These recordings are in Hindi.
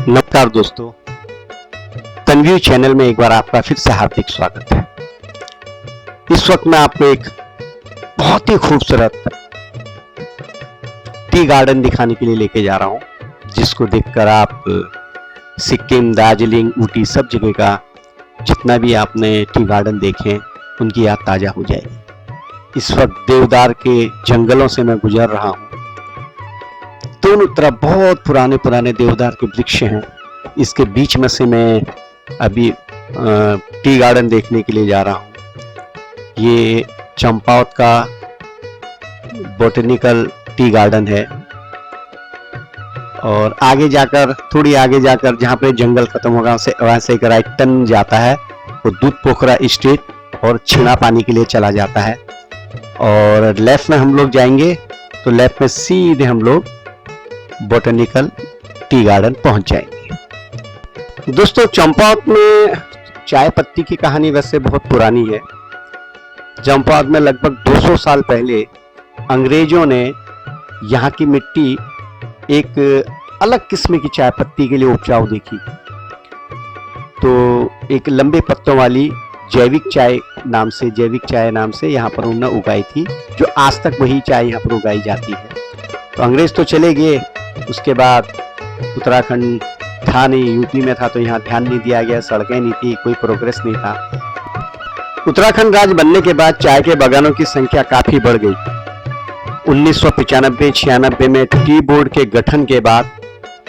नमस्कार दोस्तों, तनवीर चैनल में एक बार आपका फिर से हार्दिक स्वागत है। इस वक्त मैं आपको एक बहुत ही खूबसूरत टी गार्डन दिखाने के लिए लेके जा रहा हूं, जिसको देखकर आप सिक्किम, दार्जिलिंग, ऊटी सब जगह का जितना भी आपने टी गार्डन देखे उनकी याद ताजा हो जाएगी। इस वक्त देवदार के जंगलों से मैं गुजर रहा हूं। दोनों तरफ बहुत पुराने पुराने देवदार के वृक्ष हैं। इसके बीच में से मैं अभी टी गार्डन देखने के लिए जा रहा हूँ। ये चंपावत का बॉटनिकल टी गार्डन है और आगे जाकर, थोड़ी आगे जाकर जहाँ पे जंगल खत्म होगा वहाँ से एक राइट टर्न जाता है, वो दूध पोखरा स्ट्रीट और छिना पानी के लिए चला जाता है। और लेफ्ट में हम लोग जाएंगे तो लेफ्ट में सीधे हम लोग बॉटनिकल टी गार्डन पहुंच जाएंगे। दोस्तों, चंपावत में चाय पत्ती की कहानी वैसे बहुत पुरानी है। चंपावत में लगभग 200 साल पहले अंग्रेजों ने यहाँ की मिट्टी एक अलग किस्म की चाय पत्ती के लिए उपजाऊ देखी, तो एक लंबे पत्तों वाली जैविक चाय नाम से यहाँ पर उन्होंने उगाई थी, जो आज तक वही चाय यहाँ पर उगाई जाती है। तो अंग्रेज तो चले गए, उसके बाद उत्तराखंड था नहीं, यूपी में था, तो यहाँ ध्यान नहीं दिया गया, सड़कें नहीं थी, कोई प्रोग्रेस नहीं था। उत्तराखंड राज्य बनने के बाद चाय के बागानों की संख्या काफी बढ़ गई। 1995-96 में टी बोर्ड के गठन के बाद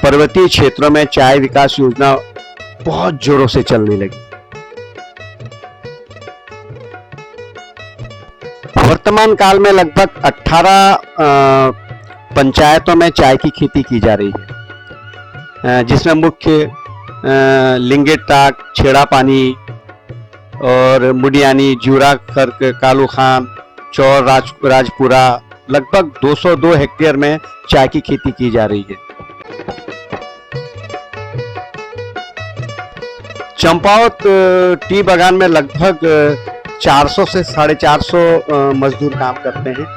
पर्वतीय क्षेत्रों में चाय विकास योजना बहुत जोरों से चलने लगी। वर्तमान काल में लगभग 18 पंचायतों में चाय की खेती की जा रही है, जिसमें मुख्य लिंगेटाक, छेड़ा पानी और मुडियानी, जूरा खर्क, कालू खान, चौर, राजपुरा, लगभग 202 हेक्टेयर में चाय की खेती की जा रही है। चंपावत टी बागान में लगभग 400 से 450 मजदूर काम करते हैं,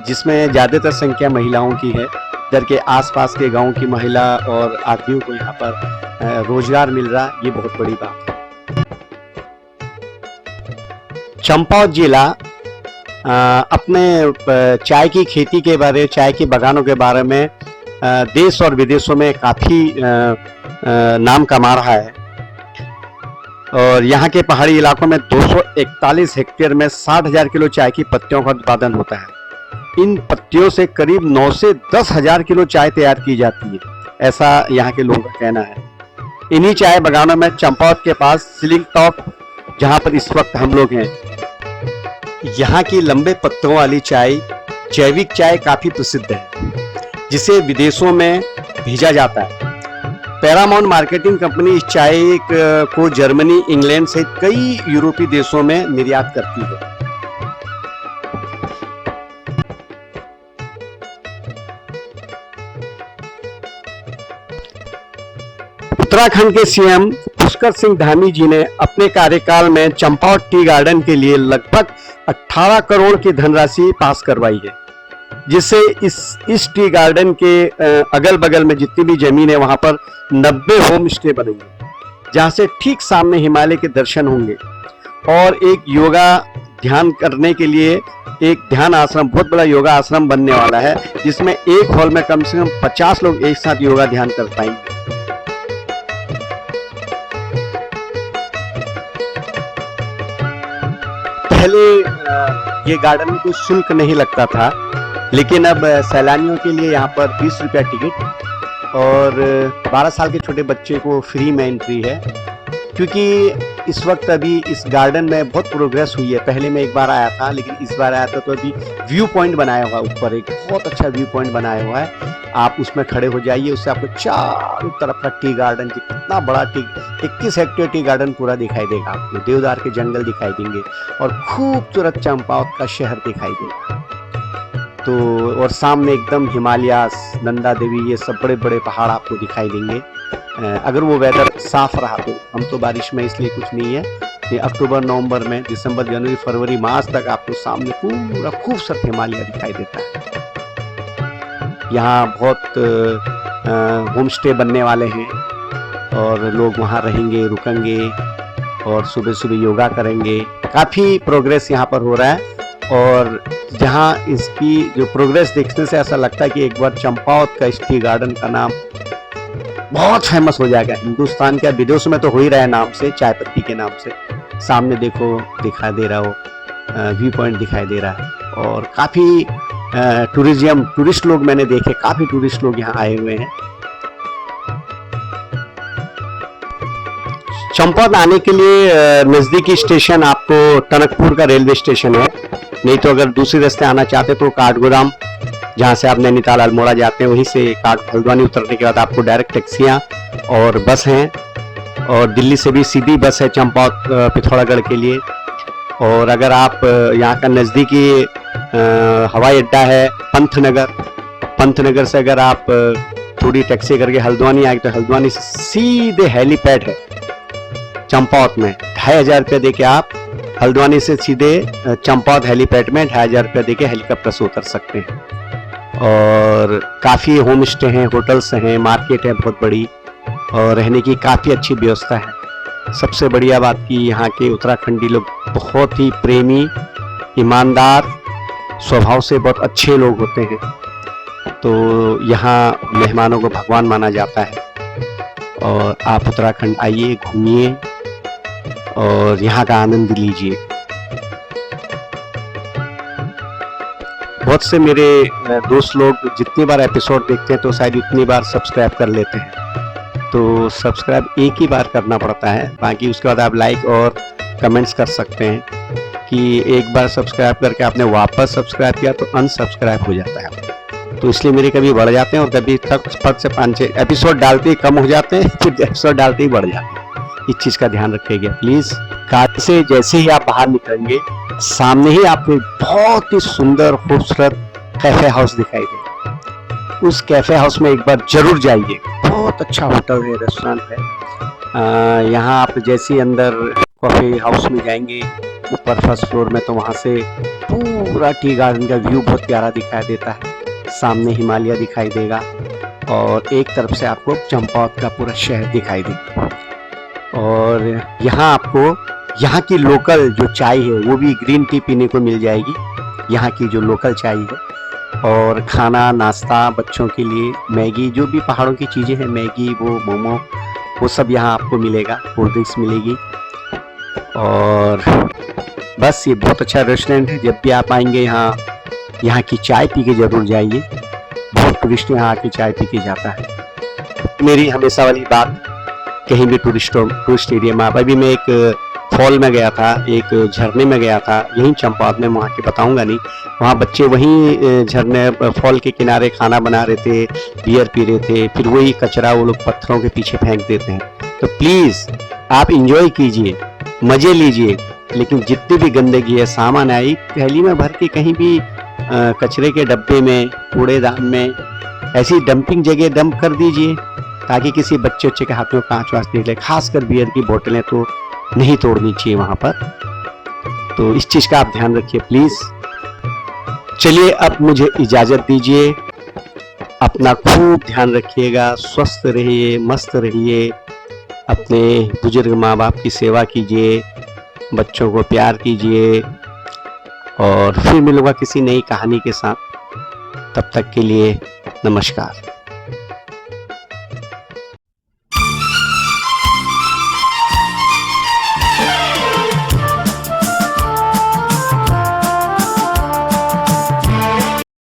जिसमें ज्यादातर संख्या महिलाओं की है। इधर के आसपास के गांव की महिला और आदमियों को यहाँ पर रोजगार मिल रहा, ये बहुत बड़ी बात है। चंपावत जिला अपने चाय की खेती के बारे, चाय के बागानों के बारे में देश और विदेशों में काफी नाम कमा रहा है। और यहाँ के पहाड़ी इलाकों में 241 हेक्टेयर में 60,000 किलो चाय की पत्तियों का उत्पादन होता है। इन पत्तियों से करीब 9 से 10,000 किलो चाय तैयार की जाती है, ऐसा यहाँ के लोगों का कहना है। इन्हीं चाय बागानों में चंपावत के पास सिलिंग टॉप, जहाँ पर इस वक्त हम लोग हैं, यहाँ की लंबे पत्तों वाली चाय, जैविक चाय काफी प्रसिद्ध है, जिसे विदेशों में भेजा जाता है। पैरामाउंट मार्केटिंग कंपनी इस चाय को जर्मनी, इंग्लैंड सहित कई यूरोपीय देशों में निर्यात करती है। उत्तराखंड के सीएम पुष्कर सिंह धामी जी ने अपने कार्यकाल में चंपावत टी गार्डन के लिए लगभग 18 करोड़ की धनराशि पास करवाई है, जिससे इस टी गार्डन के अगल बगल में जितनी भी जमीन है वहां पर 90 होम स्टे बनेंगे, जहां से ठीक सामने हिमालय के दर्शन होंगे। और एक योगा ध्यान करने के लिए एक ध्यान आश्रम, बहुत बड़ा योगा आश्रम बनने वाला है, जिसमें एक हॉल में कम से कम 50 लोग एक साथ योगा ध्यान कर पाएंगे। पहले ये गार्डन में कोई शुल्क नहीं लगता था, लेकिन अब सैलानियों के लिए यहाँ पर 20 रुपया टिकट और 12 साल के छोटे बच्चे को फ्री में एंट्री है, क्योंकि इस वक्त अभी इस गार्डन में बहुत प्रोग्रेस हुई है। पहले मैं एक बार आया था, लेकिन इस बार आया था तो अभी व्यू पॉइंट बनाया हुआ, ऊपर एक बहुत अच्छा व्यू पॉइंट बनाया हुआ है। आप उसमें खड़े हो जाइए, उससे आपको चारों तरफ का टी गार्डन, कितना बड़ा 21 हेक्टेयर टी गार्डन पूरा दिखाई देगा आपको। देवदार के जंगल दिखाई देंगे और खूबसूरत चंपावत का शहर दिखाई देगा। तो और सामने एकदम हिमालयास, नंदा देवी, ये सब बड़े बड़े पहाड़ आपको दिखाई देंगे। अगर वो वेदर साफ रहा तो, हम तो बारिश में इसलिए कुछ नहीं है, ये अक्टूबर, नवंबर में, दिसंबर, जनवरी, फरवरी मास तक आपको सामने पूरा खूबसूरत हिमालय दिखाई देता है। यहाँ बहुत होम स्टे बनने वाले हैं और लोग वहाँ रहेंगे, रुकेंगे और सुबह सुबह योगा करेंगे। काफ़ी प्रोग्रेस यहाँ पर हो रहा है और जहाँ इसकी जो प्रोग्रेस देखने से ऐसा लगता है कि एक बार चंपावत का इस टी गार्डन का नाम बहुत फेमस हो जाएगा हिंदुस्तान के, विदेशों में तो हो ही रहा है नाम से, चाय पत्ती के नाम से। सामने देखो दिखाई दे रहा हो, व्यू पॉइंट दिखाई दे रहा है और काफ़ी टूरिस्ट लोग मैंने देखे, काफ़ी टूरिस्ट लोग यहाँ आए हुए हैं। चंपावत आने के लिए नज़दीकी स्टेशन आपको टनकपुर का रेलवे स्टेशन है, नहीं तो अगर दूसरे रास्ते आना चाहते तो काठगोदाम, जहाँ से आप नैनीताल अल्मोड़ा जाते हैं, वहीं से हल्द्वानी उतरने के बाद आपको डायरेक्ट टैक्सियाँ और बस हैं और दिल्ली से भी सीधी बस है चंपावत पिथौरागढ़ के लिए। और अगर आप यहाँ का नज़दीकी हवाई अड्डा है पंतनगर से अगर आप थोड़ी टैक्सी करके हल्द्वानी आए तो हल्द्वानी से सीधे हेलीपैड है चंपावत में। 2500 रुपये दे के आप हल्द्वानी से सीधे चंपावत हेलीपैड में 2500 रुपये दे के हेलीकॉप्टर से उतर सकते हैं। और काफ़ी होम स्टे हैं, होटल्स हैं, मार्केट है बहुत बड़ी और रहने की काफ़ी अच्छी व्यवस्था है। सबसे बढ़िया बात कि यहाँ के उत्तराखंडी लोग बहुत ही प्रेमी, ईमानदार स्वभाव से बहुत अच्छे लोग होते हैं। तो यहाँ मेहमानों को भगवान माना जाता है और आप उत्तराखंड आइए, घूमिए और यहाँ का आनंद लीजिए। बहुत से मेरे दोस्त लोग जितनी बार एपिसोड देखते हैं तो शायद उतनी बार सब्सक्राइब कर लेते हैं, तो सब्सक्राइब एक ही बार करना पड़ता है, बाकी उसके बाद आप लाइक और कमेंट्स कर सकते हैं कि एक बार सब्सक्राइब करके आपने वापस सब्सक्राइब किया तो अनसब्सक्राइब हो जाता है। तो इसलिए मेरे कभी बढ़ जाते हैं और कभी तक फट से 5-6 एपिसोड डालते ही कम हो जाते हैं, फिर एपिसोड डालते ही बढ़ जाते हैं। इस चीज़ का ध्यान रखिएगा प्लीज़। कार से जैसे ही आप बाहर निकलेंगे सामने ही आपको बहुत ही सुंदर खूबसूरत कैफे हाउस दिखाई देगा। उस कैफे हाउस में एक बार जरूर जाइए, बहुत अच्छा होटल है, रेस्टोरेंट है। यहाँ आप जैसे ही अंदर कॉफी हाउस में जाएंगे ऊपर फर्स्ट फ्लोर में, तो वहाँ से पूरा टी गार्डन का व्यू बहुत प्यारा दिखाई देता है। सामने हिमालय दिखाई देगा और एक तरफ से आपको चंपावत का पूरा शहर दिखाई देगा। और यहाँ आपको यहाँ की लोकल जो चाय है वो भी ग्रीन टी पीने को मिल जाएगी, यहाँ की जो लोकल चाय है। और खाना नाश्ता बच्चों के लिए मैगी, जो भी पहाड़ों की चीज़ें हैं, मैगी वो मोमो वो सब यहाँ आपको मिलेगा, कोल्ड ड्रिंक्स मिलेगी। और बस ये बहुत अच्छा रेस्टोरेंट है। जब भी आप आएंगे यहाँ की चाय पी के ज़रूर जाइए, बहुत टूरिस्ट यहाँ आके चाय पी के जाता है। मेरी हमेशा वाली बात, कहीं भी टूरिस्ट एरिया में अभी मैं एक फॉल में गया था, एक झरने में गया था यहीं चंपावत में, वहाँ के बताऊंगा नहीं। वहाँ बच्चे वहीं झरने फॉल के किनारे खाना बना रहे थे, बियर पी रहे थे, फिर वही कचरा वो लोग पत्थरों के पीछे फेंक देते हैं। तो प्लीज़ आप इंजॉय कीजिए, मज़े लीजिए, लेकिन जितनी भी गंदगी है सामान आई थैली में भर के कहीं भी कचरे के डब्बे में, कूड़ेदान में, ऐसी डंपिंग जगह डंप कर दीजिए ताकि किसी बच्चे के हाथ में कांच वाच निकले। खासकर बियर की बोतलें तो नहीं तोड़नी चाहिए वहाँ पर। तो इस चीज़ का आप ध्यान रखिए प्लीज़। चलिए अब मुझे इजाज़त दीजिए, अपना खूब ध्यान रखिएगा, स्वस्थ रहिए, मस्त रहिए, अपने बुजुर्ग माँ बाप की सेवा कीजिए, बच्चों को प्यार कीजिए और फिर मिलूंगा किसी नई कहानी के साथ। तब तक के लिए नमस्कार।